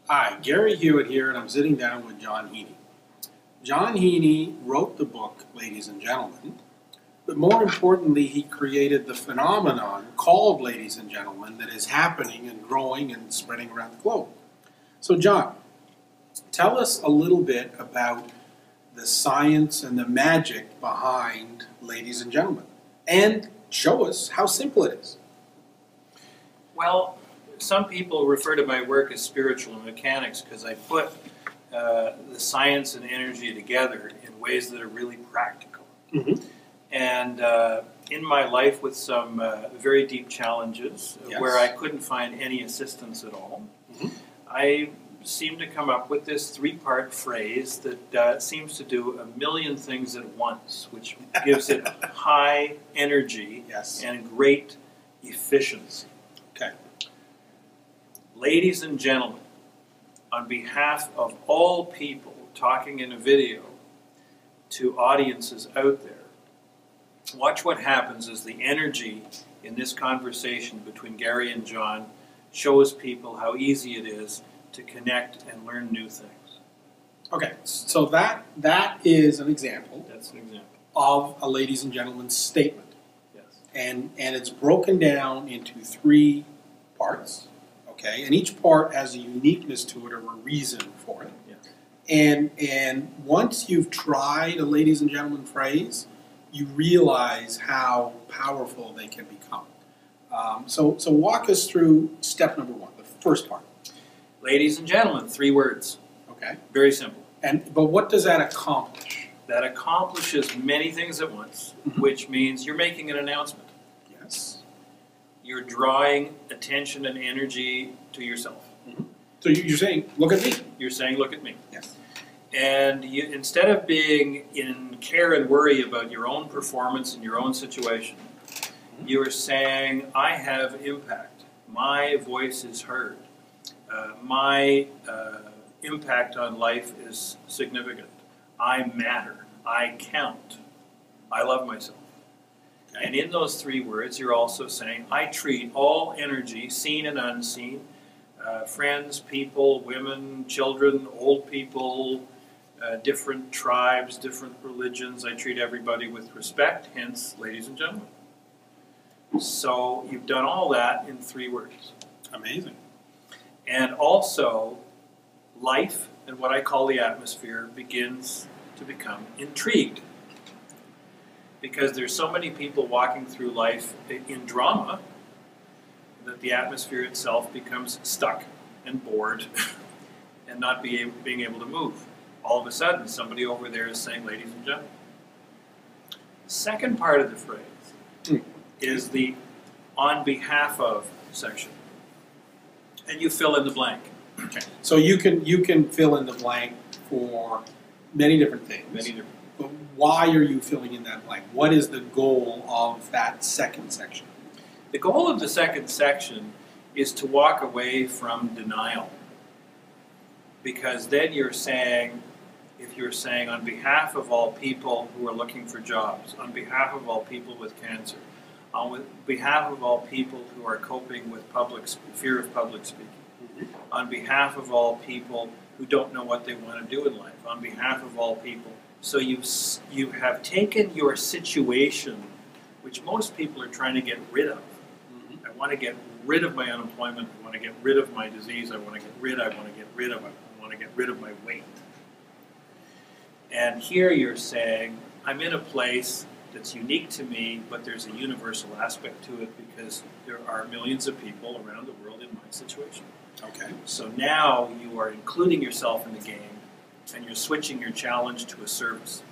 Hi, Gary Hewitt here, and I'm sitting down with John Heney. John Heney wrote the book, Ladies and Gentlemen, but more importantly, he created the phenomenon called Ladies and Gentlemen that is happening and growing and spreading around the globe. So, John, tell us a little bit about the science and the magic behind Ladies and Gentlemen, and show us how simple it is. Well, some people refer to my work as spiritual mechanics because I put the science and energy together in ways that are really practical. Mm-hmm. And in my life with some very deep challenges where I couldn't find any assistance at all, I seemed to come up with this three-part phrase that seems to do a million things at once, which gives it high energy and great efficiency. Okay. Ladies and gentlemen, on behalf of all people talking in a video to audiences out there, watch what happens as the energy in this conversation between Gary and John shows people how easy it is to connect and learn new things. Okay, so that is an example. That's an example of a ladies and gentlemen statement. Yes. And it's broken down into three parts. Okay, and each part has a uniqueness to it or a reason for it. Yes. And once you've tried a ladies and gentlemen phrase, you realize how powerful they can become. So walk us through step number one, the first part. Ladies and gentlemen, 3 words. Okay. Very simple. But what does that accomplish? That accomplishes many things at once, which means you're making an announcement. Yes. You're drawing attention and energy to yourself. So you're saying, look at me. You're saying, look at me. Yes. And you, instead of being in care and worry about your own performance and your own situation, you are saying, I have impact. My voice is heard. My impact on life is significant. I matter. I count. I love myself. And in those 3 words, you're also saying, I treat all energy, seen and unseen, friends, people, women, children, old people, different tribes, different religions. I treat everybody with respect, hence, ladies and gentlemen. So you've done all that in 3 words. Amazing. And also, life and what I call the atmosphere begins to become intrigued. Because there's so many people walking through life in drama that the atmosphere itself becomes stuck and bored and not being able to move. All of a sudden, somebody over there is saying, ladies and gentlemen. The second part of the phrase is the on behalf of section. And you fill in the blank. Okay. So you can fill in the blank for many different things. Many different. But why are you filling in that blank? What is the goal of that second section? The goal of the second section is to walk away from denial. Because then you're saying, if you're saying on behalf of all people who are looking for jobs, on behalf of all people with cancer, on behalf of all people who are coping with fear of public speaking, on behalf of all people who don't know what they want to do in life, on behalf of all people. So you have taken your situation, which most people are trying to get rid of. I want to get rid of my unemployment. I want to get rid of my disease. I want to get rid of my weight. And here you're saying, I'm in a place that's unique to me, but there's a universal aspect to it because there are millions of people around the world in my situation. Okay. So now you are including yourself in the game, and you're switching your challenge to a service.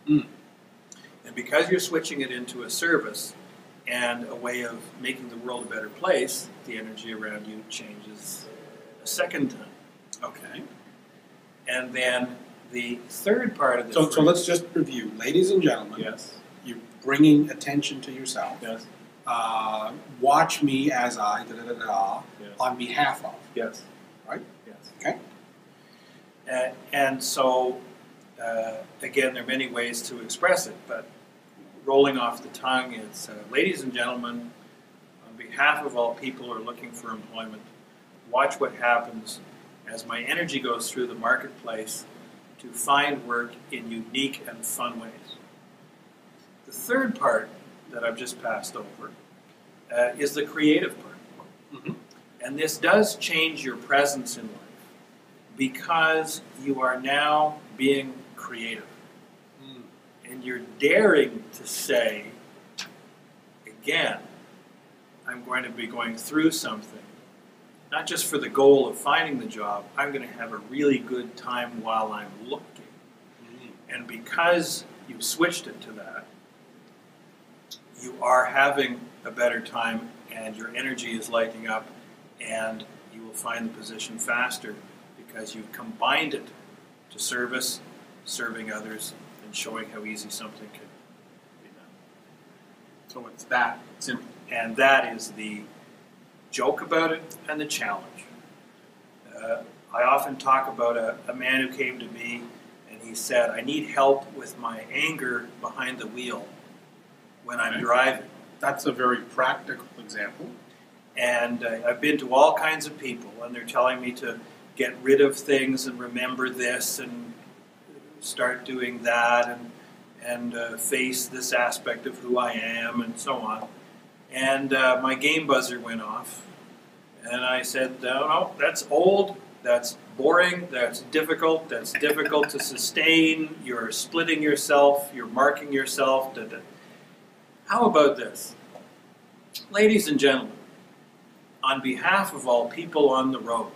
And because you're switching it into a service and a way of making the world a better place, the energy around you changes a second time. Okay. And then the third part of the So let's just review. Ladies and gentlemen, Yes. you're bringing attention to yourself. Yes. Watch me as I, Yes. on behalf of. Yes. Right? Yes. Okay. And so, again, there are many ways to express it, but rolling off the tongue, it's, ladies and gentlemen, on behalf of all people who are looking for employment, watch what happens as my energy goes through the marketplace to find work in unique and fun ways. The third part that I've just passed over is the creative part. Mm-hmm. And this does change your presence in life because you are now being creative. And you're daring to say, again, I'm going to be going through something, not just for the goal of finding the job, I'm going to have a really good time while I'm looking. And because you've switched it to that, you are having a better time and your energy is lighting up and you will find the position faster because you've combined it to service, serving others, and showing how easy something can be done. So it's that simple. And that is the joke about it and the challenge. I often talk about a man who came to me and he said, I need help with my anger behind the wheel when I'm driving. That's a very practical example. And I've been to all kinds of people and they're telling me to get rid of things and remember this and start doing that and face this aspect of who I am and so on. And my game buzzer went off. And I said, no, that's old, that's boring, that's difficult to sustain, you're splitting yourself, you're marking yourself. How about this? Ladies and gentlemen, on behalf of all people on the road,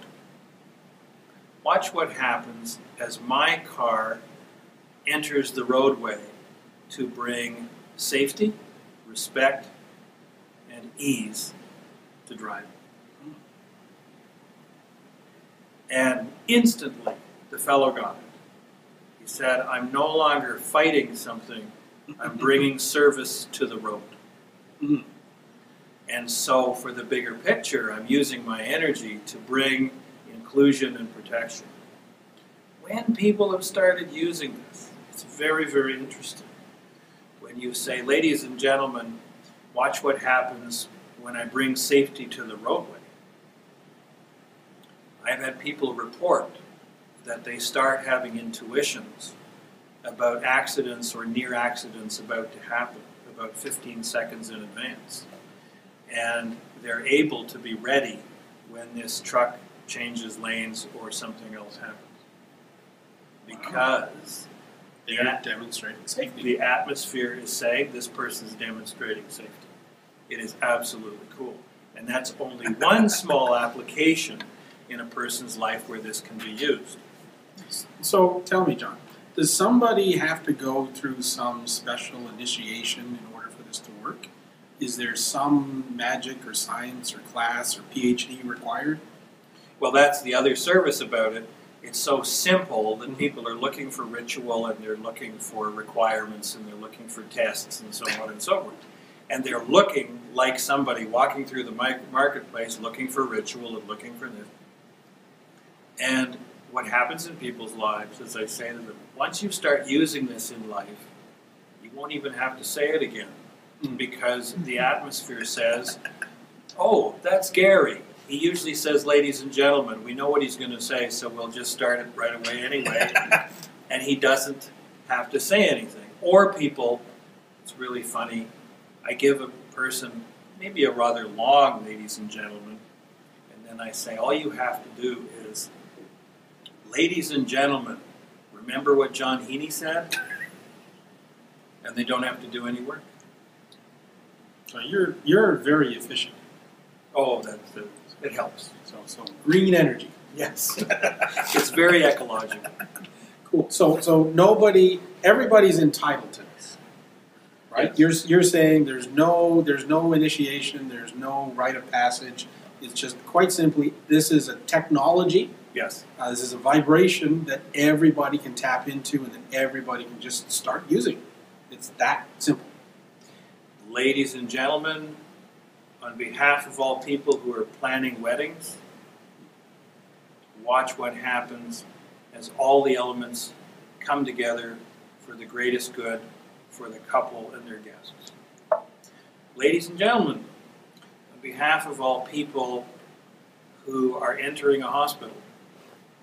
watch what happens as my car enters the roadway to bring safety, respect, and ease to driving. And instantly, the fellow got it. He said, I'm no longer fighting something, I'm bringing service to the road. Mm-hmm. And so for the bigger picture, I'm using my energy to bring inclusion and protection. When people have started using this, it's very, very interesting. When you say, ladies and gentlemen, watch what happens when I bring safety to the roadway. I've had people report that they start having intuitions about accidents or near accidents about to happen about 15 seconds in advance. And they're able to be ready when this truck changes lanes or something else happens. Because they're demonstrating safety. The atmosphere is saying this person's demonstrating safety. It is absolutely cool. And that's only one small application in a person's life where this can be used. So tell me, John, does somebody have to go through some special initiation in order for this to work? Is there some magic or science or class or PhD required? Well, that's the other service about it. It's so simple that people are looking for ritual and they're looking for requirements and they're looking for tests and so on and so forth. And they're looking like somebody walking through the marketplace looking for ritual and looking for this. And what happens in people's lives, as I say to them, once you start using this in life, you won't even have to say it again. Because the atmosphere says, oh, that's Gary. He usually says, ladies and gentlemen, we know what he's going to say, so we'll just start it right away anyway. And he doesn't have to say anything. Or people, it's really funny, I give a person maybe a rather long, ladies and gentlemen, and then I say, all you have to do is, ladies and gentlemen, remember what John Heney said? And they don't have to do any work. So you're very efficient. Oh, it helps. So green energy. Yes. It's very ecological. Cool. So everybody's entitled to this, right? Yes. You're saying there's no initiation, there's no rite of passage. It's just quite simply this is a technology. Yes. This is a vibration that everybody can tap into and that everybody can just start using. It's that simple. Ladies and gentlemen, on behalf of all people who are planning weddings, watch what happens as all the elements come together for the greatest good for the couple and their guests. Ladies and gentlemen, on behalf of all people who are entering a hospital,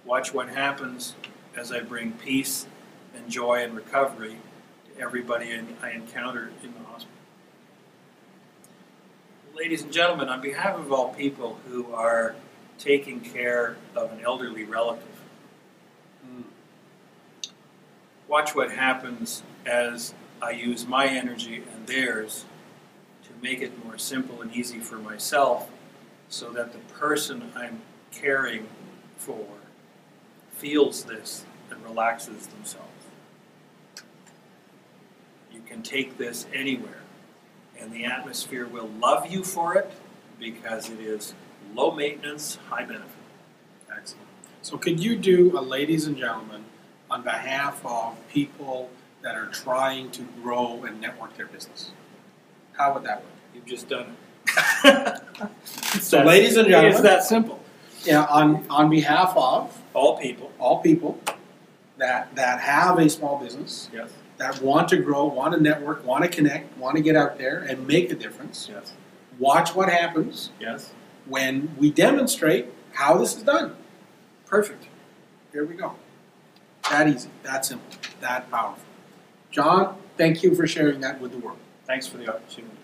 Watch what happens as I bring peace and joy and recovery to everybody I encounter in the hospital. Ladies and gentlemen, on behalf of all people who are taking care of an elderly relative, watch what happens as I use my energy and theirs to make it more simple and easy for myself, so that the person I'm caring for feels this and relaxes themselves. You can take this anywhere, and the atmosphere will love you for it, because it is low maintenance, high benefit. Excellent. So could you do a ladies and gentlemen on behalf of people that are trying to grow and network their business? How would that work? You've just done it. So ladies and gentlemen, it's that simple. Yeah, on behalf of All people. that have a small business, Yes. that want to grow, want to network, want to connect, want to get out there and make a difference. Yes. Watch what happens Yes. when we demonstrate how this is done. Perfect. Here we go. That easy, that simple, that powerful. John, thank you for sharing that with the world. Thanks for the opportunity.